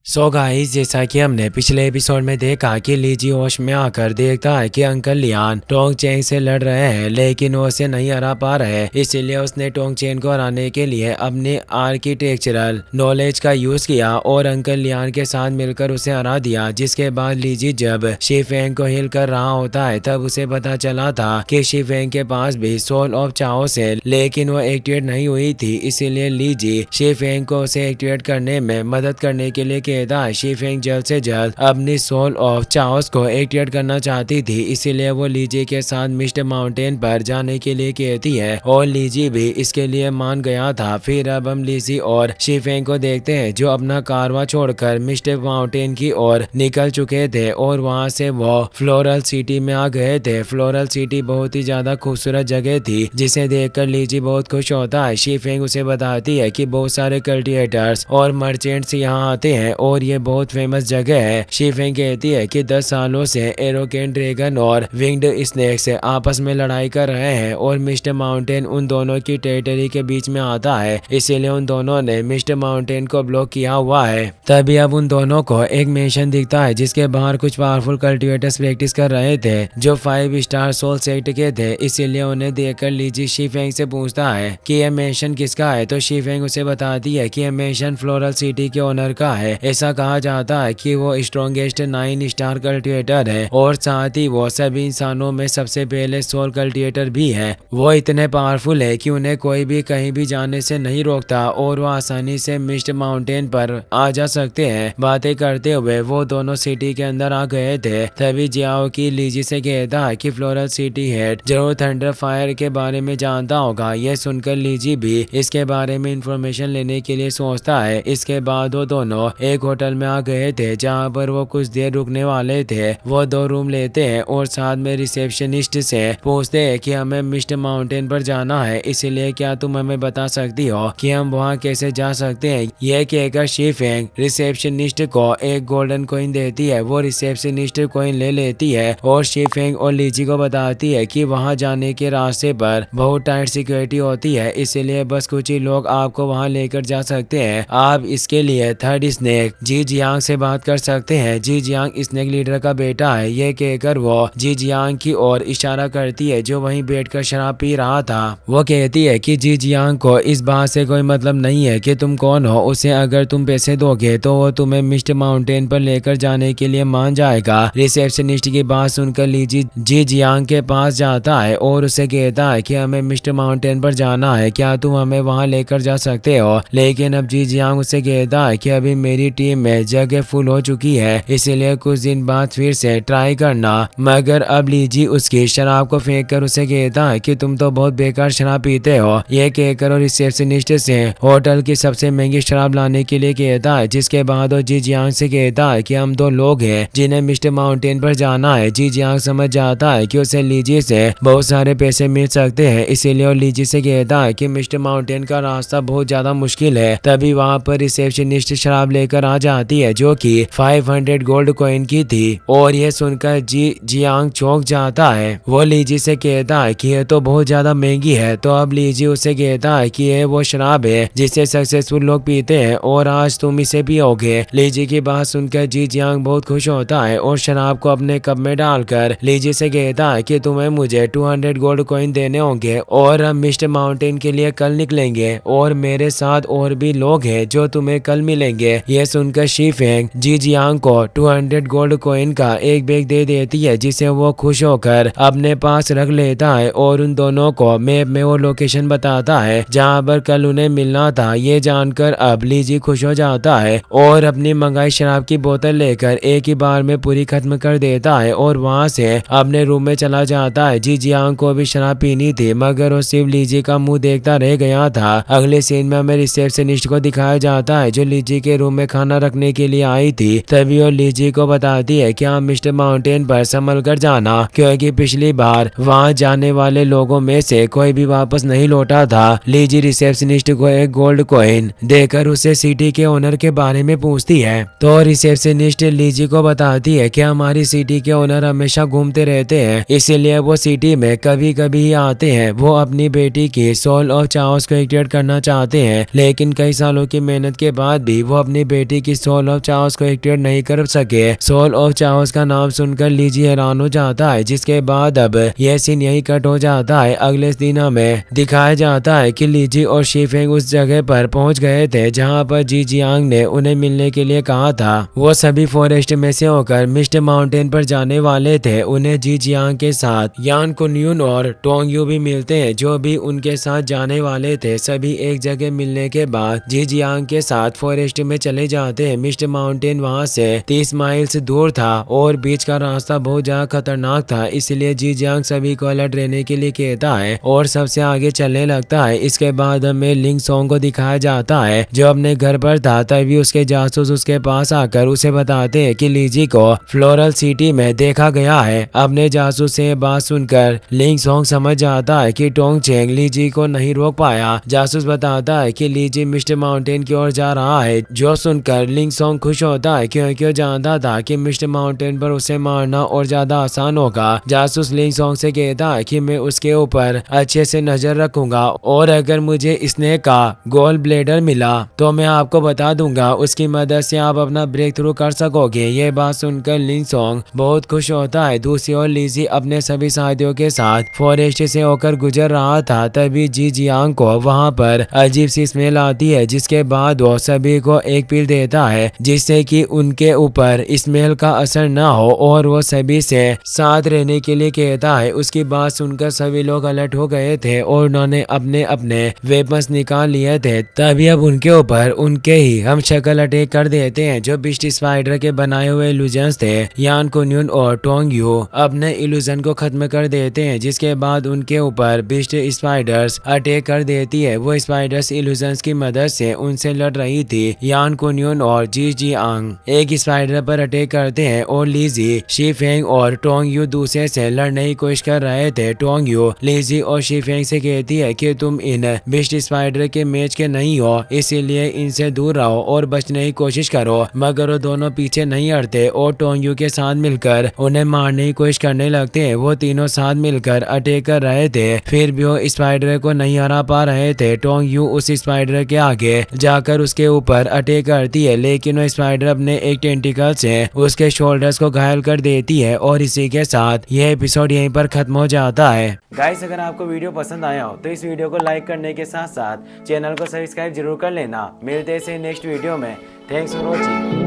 So guys, जैसा कि हमने पिछले एपिसोड में देखा कि लीजी होश में आकर देखता है कि अंकल लियान टोंग चेंग से लड़ रहे हैं, लेकिन वो उसे नहीं हरा पा रहे। इसीलिए उसने टोंग चेंग को हराने के लिए अपनी आर्किटेक्चरल नॉलेज का यूज किया और अंकल लियान के साथ मिलकर उसे हरा दिया। जिसके बाद लीजी जब शी-फेंग को हिल कर रहा होता है तब उसे पता चला था कि शी-फेंग के पास भी सोल ऑफ चाओ से, लेकिन वो एक्टिवेट नहीं हुई थी। इसीलिए लीजी शी-फेंग को उसे एक्टिवेट करने में मदद करने के लिए शी-फेंग जल्द से जल्द अपनी सोल ऑफ चाओस को एक्टिवेट करना चाहती थी। इसीलिए वो लीजी के साथ मिस्ट माउंटेन पर जाने के लिए कहती है और लीजी भी इसके लिए मान गया था। फिर अब हम लीजी और शी-फेंग को देखते हैं जो अपना कारवा छोड़कर मिस्ट माउंटेन की ओर निकल चुके थे और वहां से वो फ्लोरल सिटी में आ गए थे। फ्लोरल सिटी बहुत ही ज्यादा खूबसूरत जगह थी जिसे देखकर लीजी बहुत खुश होता है। शी-फेंग उसे बताती है कि बहुत सारे कल्टिवेटर्स और मर्चेंट्स यहाँ आते हैं और ये बहुत फेमस जगह है। शी-फेंग कहती है कि 10 सालों से एरोकेन ड्रैगन और विंग्ड स्नेक से आपस में लड़ाई कर रहे हैं और मिस्ट माउंटेन उन दोनों की टेरिटरी के बीच में आता है, इसीलिए उन दोनों ने मिस्ट माउंटेन को ब्लॉक किया हुआ है। तभी अब उन दोनों को एक मेंशन दिखता है जिसके बाहर कुछ पावरफुल कल्टिवेटर्स प्रैक्टिस कर रहे थे जो 5 स्टार सोल सेट के थे। इसीलिए उन्हें देखकर लीजी शी-फेंग से पूछता है कि यह मेंशन किसका है, तो शी-फेंग उसे बताती है कि यह मेंशन फ्लोरल सिटी के ओनर का है। ऐसा कहा जाता है कि वो स्ट्रॉन्गेस्ट 9 स्टार कल्टिवेटर है और साथ ही वो सभी इंसानों में सबसे पहले सोल कल्टिवेटर भी है। वो इतने पावरफुल है कि उन्हें कोई भी कहीं भी जाने से नहीं रोकता और वो आसानी से मिस्ट माउंटेन पर आ जा सकते हैं। बातें करते हुए वो दोनों सिटी के अंदर आ गए थे। तभी जियाओ की लीजी से कहता है कि फ्लोरल सिटी हेड जरूर थंडर फायर के बारे में जानता होगा। यह सुनकर लीजी भी इसके बारे में इंफॉर्मेशन लेने के लिए सोचता है। इसके बाद वो दोनों एक होटल में आ गए थे जहां पर वो कुछ देर रुकने वाले थे। वो 2 रूम लेते हैं और साथ में रिसेप्शनिस्ट से पूछते हैं कि हमें मिस्ट माउंटेन पर जाना है, इसीलिए क्या तुम हमें बता सकती हो कि हम वहां कैसे जा सकते हैं। यह कहकर शी-फेंग रिसेप्शनिस्ट को एक गोल्डन कॉइन देती है। वो रिसेप्शनिस्ट कॉइन ले लेती है और शी-फेंग और लीजी को बताती है कि वहां जाने के रास्ते पर बहुत टाइट सिक्योरिटी होती है, इसीलिए बस कुछ ही लोग आपको वहां लेकर जा सकते हैं। आप इसके लिए थर्ड स्नेक जी जियांग से बात कर सकते हैं। जी जियांग स्नेक लीडर का बेटा है। ये कहकर वो जी जियांग की ओर इशारा करती है जो वहीं बैठकर शराब पी रहा था। वो कहती है कि जी जियांग को इस बात से कोई मतलब नहीं है कि तुम कौन हो। उसे अगर तुम पैसे दोगे तो वो तुम्हें मिस्ट माउंटेन पर लेकर जाने के लिए मान जाएगा। रिसेप्शनिस्ट की बात सुनकर लीजी जी जियांग के पास जाता है और उसे कहता है कि हमें मिस्ट माउंटेन पर जाना है, क्या तुम हमें वहां लेकर जा सकते हो। लेकिन अब जी जियांग उसे कहता है कि अभी मेरी टीम में जगह फुल हो चुकी है, इसीलिए कुछ दिन बाद फिर से ट्राई करना। मगर अब लीजी उसकी शराब को फेंक कर उसे कहता है कि तुम तो बहुत बेकार शराब पीते हो। यह कहकर और रिसेप्शनिस्ट से होटल की सबसे महंगी शराब लाने के लिए कहता है। जिसके बाद वो जी जियांग से कहता है कि हम 2 लोग हैं जिन्हें मिस्ट माउंटेन पर जाना है। जी जियांग समझ जाता है कि उसे लीजी से बहुत सारे पैसे मिल सकते हैं, इसीलिए वो लीजी से कहता है कि मिस्ट माउंटेन का रास्ता बहुत ज्यादा मुश्किल है। तभी वहाँ पर रिसेप्शनिस्ट शराब लेकर आ जाती है जो कि 500 गोल्ड कॉइन की थी और ये सुनकर जी जियांग चौंक जाता है। वो लीजी से कहता है कि ये तो बहुत ज्यादा महंगी है। तो अब लीजी उसे कहता है कि ये वो शराब है जिसे सक्सेसफुल लोग पीते हैं और आज तुम इसे पियोगे। लीजी की बात सुनकर जी जियांग बहुत खुश होता है और शराब को अपने कप में डालकर लीजी से कहता है कि तुम्हें मुझे 200 गोल्ड कॉइन देने होंगे और हम मिस्ट माउंटेन के लिए कल निकलेंगे और मेरे साथ और भी लोग हैं जो तुम्हें कल मिलेंगे। यह सुनकर शी-फेंग जी जियांग को 200 गोल्ड कॉइन का एक बैग दे देती है जिसे वो खुश होकर अपने पास रख लेता है और उन दोनों को मैप में वो लोकेशन बताता है जहां पर कल उन्हें मिलना था। ये जानकर अब लीजी खुश हो जाता है और अपनी मंगाई शराब की बोतल लेकर एक ही बार में पूरी खत्म कर देता है और वहां से अपने रूम में चला जाता है। जी जियांग को भी शराब पीनी थी मगर वो सिर्फ लीजी का मुंह देखता रह गया था। अगले सीन में हमें रिसेप्शनिस्ट को दिखाया जाता है जो लीजी के रूम में खाना रखने के लिए आई थी। तभी वो लीजी को बताती है कि आप मिस्ट माउंटेन पर संभल कर जाना क्योंकि पिछली बार वहां जाने वाले लोगों में से कोई भी वापस नहीं लौटा था। लीजी रिसेप्शनिस्ट को एक गोल्ड कॉइन देकर उसे सिटी के ओनर के बारे में पूछती है तो रिसेप्शनिस्ट लीजी को बताती है कि हमारी सिटी के ओनर हमेशा घूमते रहते हैं, इसीलिए वो सिटी में कभी कभी ही आते हैं। वो अपनी बेटी की सोल ऑफ चाओस को एक्टिवेट करना चाहते हैं, लेकिन कई सालों की मेहनत के बाद भी वो अपनी बेटी थी कि सोल ऑफ चाओस को एक्टिवेट नहीं कर सके। सोल ऑफ चाओस का नाम सुनकर लीजी हैरान हो जाता है, जिसके बाद अब यह सीन यही कट हो जाता है। अगले दिन हमें दिखाया जाता है कि लीजी और शीफेंग उस जगह पर पहुंच गए थे जहां पर जी जियांग ने उन्हें मिलने के लिए कहा था। वो सभी फॉरेस्ट में से होकर मिस्ट माउंटेन पर जाने वाले थे। उन्हें जी जियांग के साथ यान कुनयुन और टोंग यू भी मिलते हैं, जो भी उनके साथ जाने वाले थे। सभी एक जगह मिलने के बाद जी जियांग के साथ फॉरेस्ट में चले जाते हैं। मिस्ट माउंटेन वहां से 30 माइल से दूर था और बीच का रास्ता बहुत ज्यादा खतरनाक था, इसलिए जी जियांग सभी को अलर्ट रहने के लिए कहता है और सबसे आगे चलने लगता है। इसके बाद हमें लिंग सोंग को दिखाया जाता है जो अपने घर पर था। तभी उसके जासूस उसके पास आकर उसे बताते हैं कि लीजी को फ्लोरल सिटी में देखा गया है। अपने जासूस से बात सुनकर लिंग सोंग समझ जाता है कि टोंग चेंग लीजी को नहीं रोक पाया। जासूस बताता है कि लीजी मिस्ट माउंटेन की ओर जा रहा है, जो सुनकर लिंग सोंग खुश होता है क्योंकि वो जानता था कि मिस्ट माउंटेन पर उसे मारना और ज्यादा आसान होगा। जासूस लिंग सोंग से कहता है कि मैं उसके ऊपर अच्छे से नजर रखूंगा और अगर मुझे स्नेक का गोल्ड ब्लेडर मिला तो मैं आपको बता दूंगा। उसकी मदद से आप अपना ब्रेक थ्रू कर सकोगे। ये बात सुनकर लिंग सोंग बहुत खुश होता है। दूसरी ओर लीजी अपने सभी साथियों के साथ फॉरेस्ट से होकर गुजर रहा था। तभी जी जियांग को वहां पर अजीब सी स्मेल आती है, जिसके बाद वो सभी को एक पील देता है जिससे कि उनके ऊपर स्मेल का असर न हो और वो सभी से साथ रहने के लिए कहता है। उसकी बात सुनकर सभी लोग अलर्ट हो गए थे और उन्होंने अपने अपने वेपन्स निकाल लिए थे। तभी अब उनके ऊपर उनके ही हम शक्ल अटैक कर देते हैं जो बिस्ट स्पाइडर के बनाए हुए इल्यूजन्स थे। यान कुनयुन और टोंग यू अपने इल्यूजन को खत्म कर देते हैं, जिसके बाद उनके ऊपर बिस्ट स्पाइडर्स अटैक कर देती है। वो स्पाइडर्स इल्यूजन्स की मदद से उनसे लड़ रही थी। यान कुनयुन और जी जियांग एक स्पाइडर पर अटैक करते हैं और लीजी, शीफेंग और टोंग यू दूसरे से लड़ने की कोशिश कर रहे थे। टोंग यू लीजी और शीफेंग से कहती है कि तुम इन बिस्ट स्पाइडर के मैच के नहीं हो, इसीलिए इनसे दूर रहो और बचने की कोशिश करो। मगर वो दोनों पीछे नहीं हटते और टोंग यू के साथ मिलकर उन्हें मारने की कोशिश करने लगते हैं। वो तीनों साथ मिलकर अटैक कर रहे थे, फिर भी वो स्पाइडर को नहीं हरा पा रहे थे। टोंग यू उस स्पाइडर के आगे जाकर उसके ऊपर अटैक करती है, लेकिन वो स्पाइडर अपने एक टेंटिकल से उसके शोल्डर्स को घायल कर देती है और इसी के साथ यह एपिसोड यहीं पर खत्म हो जाता है। गाइस, अगर आपको वीडियो पसंद आया हो तो इस वीडियो को लाइक करने के साथ साथ चैनल को सब्सक्राइब जरूर कर लेना। मिलते हैं नेक्स्ट वीडियो में। Thanks for watching.